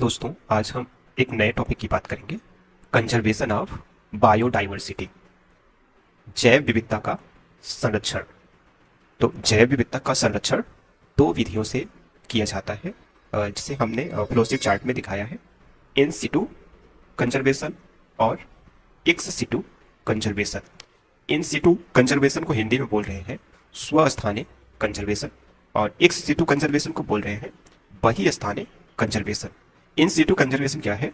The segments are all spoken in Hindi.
दोस्तों, आज हम एक नए टॉपिक की बात करेंगे। कंजर्वेशन ऑफ बायोडाइवर्सिटी, जैव विविधता का संरक्षण। तो जैव विविधता का संरक्षण दो विधियों से किया जाता है, जिसे हमने फ्लोशीट चार्ट में दिखाया है। इन सिटू कंजर्वेशन और एक्स सिटू कंजर्वेशन। इन सिटू कंजर्वेशन को हिंदी में बोल रहे हैं स्वस्थानिक कंजर्वेशन, और एक्स सिटू कंजर्वेशन को बोल रहे हैं बही स्थानिक कंजर्वेशन। इन सिटू कंजर्वेशन क्या है?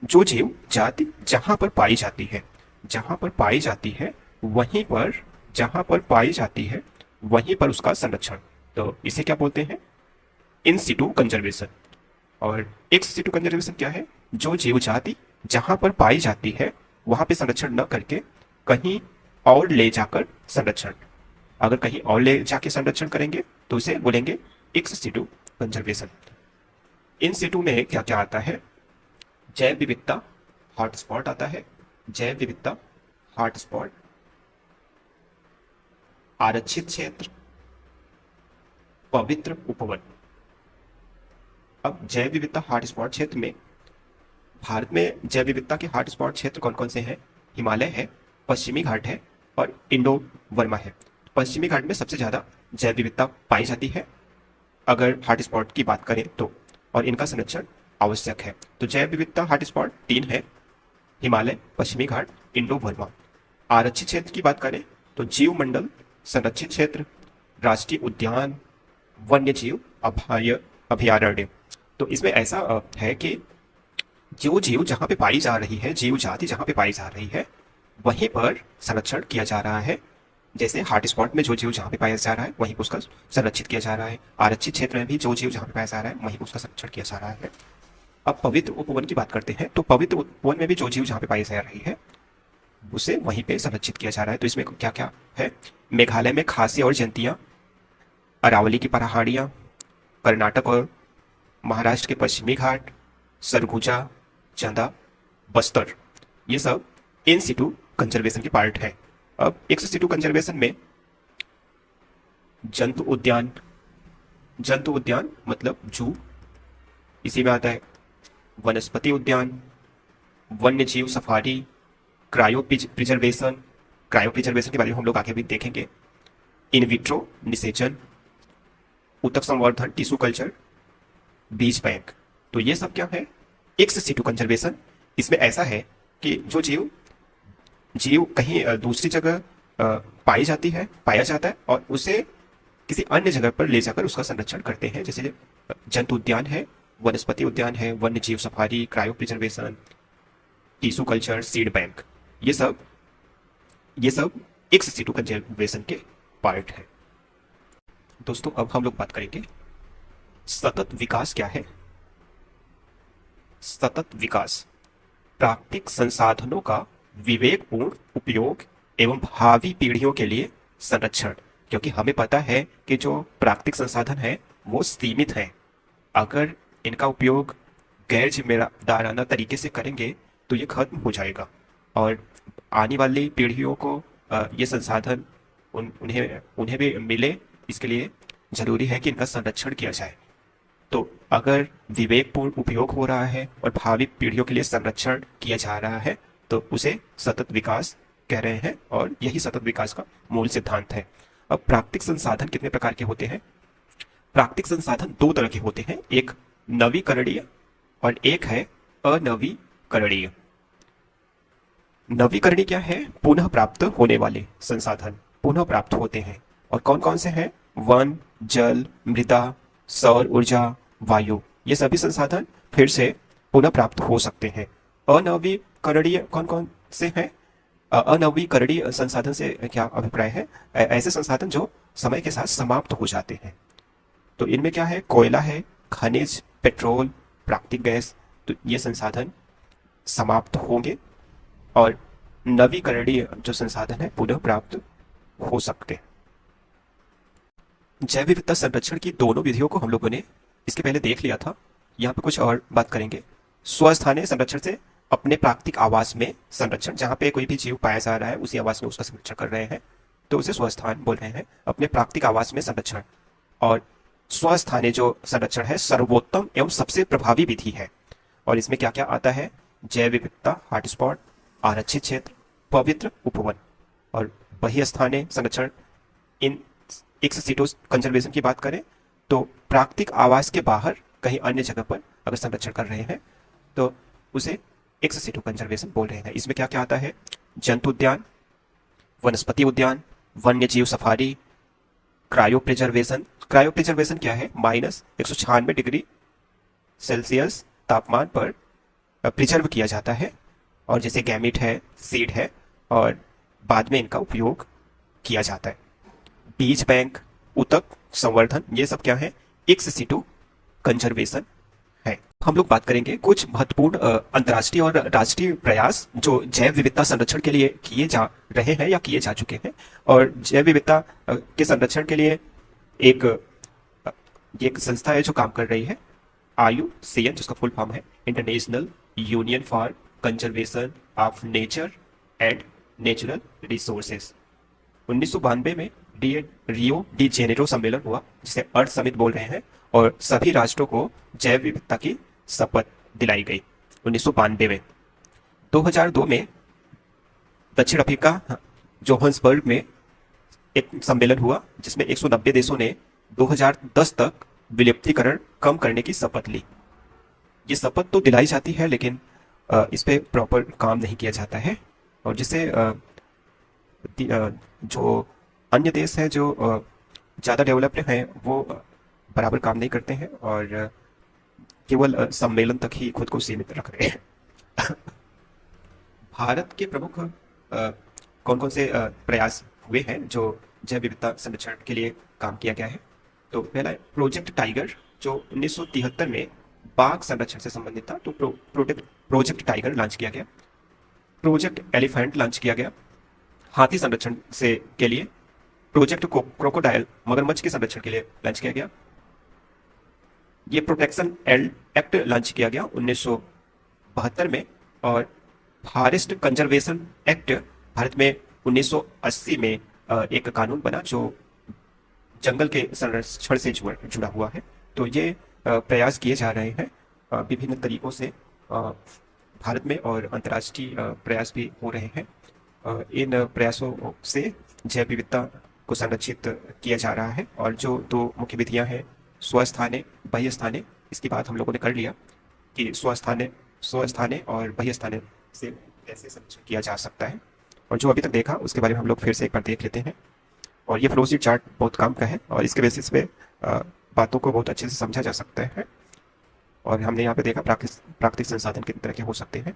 जो जीव जाति जहां पर पाई जाती है, जहां पर पाई जाती है वहीं पर, जहां पर पाई जाती है वहीं पर उसका संरक्षण। तो इसे क्या बोलते हैं? इन सिटू कंजर्वेशन। और एक्स सिटू कंजर्वेशन क्या है? जो जीव जाति जहां पर पाई जाती है वहां पे संरक्षण न करके कहीं और ले जाकर संरक्षण। अगर कहीं और ले जाके संरक्षण करेंगे तो उसे बोलेंगे एक्स सिटू कंजर्वेशन। इन सिटू में क्या क्या आता है? जैव विविधता हॉटस्पॉट आता है, जैव विविधता हॉटस्पॉट, आरक्षित क्षेत्र, पवित्र उपवन। अब जैव विविधता हॉटस्पॉट क्षेत्र में, भारत में जैव विविधता के हॉटस्पॉट क्षेत्र कौन कौन से हैं? हिमालय है, पश्चिमी घाट है और इंडो वर्मा है। पश्चिमी घाट में सबसे ज्यादा जैव विविधता पाई जाती है अगर हॉटस्पॉट की बात करें तो, और इनका संरक्षण आवश्यक है। तो जैव विविधता हॉटस्पॉट 3 है: हिमालय, पश्चिमी घाट, इंडो बर्मा। आरक्षित क्षेत्र की बात करें तो जीव मंडल संरक्षित क्षेत्र, राष्ट्रीय उद्यान, वन्य जीव अभयारण्य। तो इसमें ऐसा है कि जो जीव जहां पे पाई जा रही है, जीव जाति जहां पे पाई जा रही है वहीं पर संरक्षण किया जा रहा है। जैसे हॉटस्पॉट में जो जीव जहां पे पाया जा रहा है वहीं पर उसका संरक्षित किया जा रहा है, आरक्षित क्षेत्र में भी जो जीव जहां पे पाया जा रहा है वहीं पर उसका संरक्षण किया जा रहा है। अब पवित्र उपवन की बात करते हैं, तो पवित्र उपवन में भी जो जीव जहां पे पाई जा रही है उसे वहीं पे संरक्षित किया जा रहा है। तो इसमें क्या क्या है? मेघालय में खासी और जयंतियां, अरावली की पहाड़ियां, कर्नाटक और महाराष्ट्र के पश्चिमी घाट, सरगुजा, चंदा, बस्तर, ये सब इन सिटू कंजर्वेशन की पार्ट है। अब एक्स सिटू कंजर्वेशन में जंतु उद्यान, जंतु उद्यान मतलब जू, इसी में आता है वनस्पति उद्यान, वन्य जीव safari, cryo preservation. Cryo preservation के बारे में हम लोग आगे भी देखेंगे। इन विट्रो निषेचन, ऊतक संवर्धन, टिश्यू कल्चर, बीज बैंक। तो ये सब क्या है? Ex situ conservation. इसमें ऐसा है कि जो जीव जीव कहीं दूसरी जगह पाई जाती है, पाया जाता है, और उसे किसी अन्य जगह पर ले जाकर उसका संरक्षण करते हैं। जैसे जंतु उद्यान है, वनस्पति उद्यान है, वन्य जीव safari, cryo preservation, tissue culture, seed bank. ये सब एक्स सिटू कंजर्वेशन के पार्ट है। दोस्तों, अब हम लोग बात करेंगे सतत विकास क्या है। सतत विकास प्राकृतिक संसाधनों का विवेकपूर्ण उपयोग एवं भावी पीढ़ियों के लिए संरक्षण। क्योंकि हमें पता है कि जो प्राकृतिक संसाधन है वो सीमित है। अगर इनका उपयोग गैर जिम्मेदाराना तरीके से करेंगे तो ये खत्म हो जाएगा, और आने वाली पीढ़ियों को ये संसाधन उन्हें भी मिले। इसके लिए जरूरी है कि इनका संरक्षण किया जाए। तो अगर विवेकपूर्ण उपयोग हो रहा है और भावी पीढ़ियों के लिए संरक्षण किया जा रहा है तो उसे सतत विकास कह रहे हैं, और यही सतत विकास का मूल सिद्धांत है। अब प्राकृतिक संसाधन कितने प्रकार के होते हैं? प्राकृतिक संसाधन 2 तरह के होते हैं, एक नवीकरणीय और एक है अनवीकरणीय। नवीकरणीय क्या है? पुनः प्राप्त होने वाले संसाधन पुनः प्राप्त होते हैं। और कौन कौन से हैं? वन, जल, मृदा, सौर ऊर्जा, वायु, ये सभी संसाधन फिर से पुनः प्राप्त हो सकते हैं। अनवीकरणीय कौन कौन से हैं? अनवीकरणीय संसाधन से क्या अभिप्राय है? ऐसे संसाधन जो समय के साथ समाप्त हो जाते हैं। तो इनमें क्या है? कोयला है, खनिज, पेट्रोल, प्राकृतिक गैस। तो ये संसाधन समाप्त होंगे, और नवीकरणीय जो संसाधन है पुनः प्राप्त हो सकते हैं। जैव विविधता संरक्षण की दोनों विधियों को हम लोगों ने इसके पहले देख लिया था। यहाँ पे कुछ और बात करेंगे। स्वस्थानीय संरक्षण से अपने प्राकृतिक आवास में संरक्षण, जहाँ पे कोई भी जीव पाया जा रहा है उसी आवास में उसका संरक्षण कर रहे हैं तो उसे स्वस्थान बोल रहे हैं, अपने प्राकृतिक आवास में संरक्षण। और स्वस्थानीय जो संरक्षण है सर्वोत्तम एवं सबसे प्रभावी विधि है। और इसमें क्या क्या आता है? जैव विविधता, हॉटस्पॉट, आरक्षित क्षेत्र, पवित्र उपवन और बहिस्थानीय संरक्षण। इन एक्स सिटो कंजर्वेशन की बात करें तो प्राकृतिक आवास के बाहर कहीं अन्य जगह पर अगर संरक्षण कर रहे हैं तो उसे एक्स सिटो कंजर्वेशन बोल रहे हैं। इसमें क्या क्या आता है? जंतु उद्यान, वनस्पति उद्यान, वन्य जीव safari, cryo preservation. Cryo preservation क्या है? -196 डिग्री सेल्सियस तापमान पर प्रिजर्व किया जाता है और जैसे गैमिट है, सीड है और बाद में इनका उपयोग किया जाता है। बीज बैंक, उतक संवर्धन, ये सब क्या है? एक्स सिटू कंजर्वेशन है। हम लोग बात करेंगे कुछ महत्वपूर्ण अंतर्राष्ट्रीय और राष्ट्रीय प्रयास जो जैव विविधता संरक्षण के लिए किए जा रहे हैं या किए जा चुके हैं। और जैव विविधता के संरक्षण के लिए एक एक संस्था है जो काम कर रही है, IUCN, जिसका फुल फॉर्म है international union for conservation of nature and natural resources. 1992 में रियो डी जेनेरो सम्मेलन हुआ जिसे अर्थ समिट बोल रहे हैं और सभी राष्ट्रों को जैव विविधता की शपथ दिलाई गई 1992 में। 2002 में दक्षिण अफ्रीका जोहान्सबर्ग में एक सम्मेलन हुआ जिसमें 190 देशों ने 2010 तक विलुप्तीकरण कम करने की शपथ ली। ये शपथ तो दिलाई जाती है लेकिन इस पे प्रॉपर काम नहीं किया जाता है और जिससे जो अन्य देश हैं जो ज़्यादा डेवलप्ड हैं वो बराबर काम नहीं करते हैं और केवल सम्मेलन तक ही खुद को सीमित रख रहे हैं। भारत के प्रमुख कौन कौन से प्रयास हुए हैं जो जैव विविधता संरक्षण के लिए काम किया गया है? तो पहला प्रोजेक्ट टाइगर जो 1973 में बाघ संरक्षण से संबंधित था, तो प्रोजेक्ट टाइगर लॉन्च किया गया। प्रोजेक्ट एलिफेंट लॉन्च किया गया हाथी संरक्षण से के लिए। प्रोजेक्ट क्रोकोडाइल मगरमच्छ के संरक्षण के लिए लॉन्च किया गया। ये प्रोटेक्शन एक्ट लॉन्च किया गया 1972 में। और फॉरेस्ट कंजर्वेशन एक्ट भारत में 1980 में एक कानून बना जो जंगल के संरक्षण से जुड़ा हुआ है। तो ये प्रयास किए जा रहे हैं विभिन्न तरीकों से भारत में और अंतर्राष्ट्रीय प्रयास भी हो रहे हैं। इन प्रयासों से जैव विविधता को संरक्षित किया जा रहा है। और जो दो मुख्य विधियां हैं, स्वस्थानीय, बहिस्थानीय, इसकी बात हम लोगों ने कर लिया कि स्वस्थानीय और बहिस्थानीय से कैसे संरक्षण किया जा सकता है। और जो अभी तक देखा उसके बारे में हम लोग फिर से एक बार देख लेते हैं। और ये फ्लोशीट चार्ट बहुत काम का है और इसके बेसिस पे बातों को बहुत अच्छे से समझा जा सकता है। और हमने यहाँ पे देखा प्राकृतिक संसाधन कितने तरह के हो सकते हैं।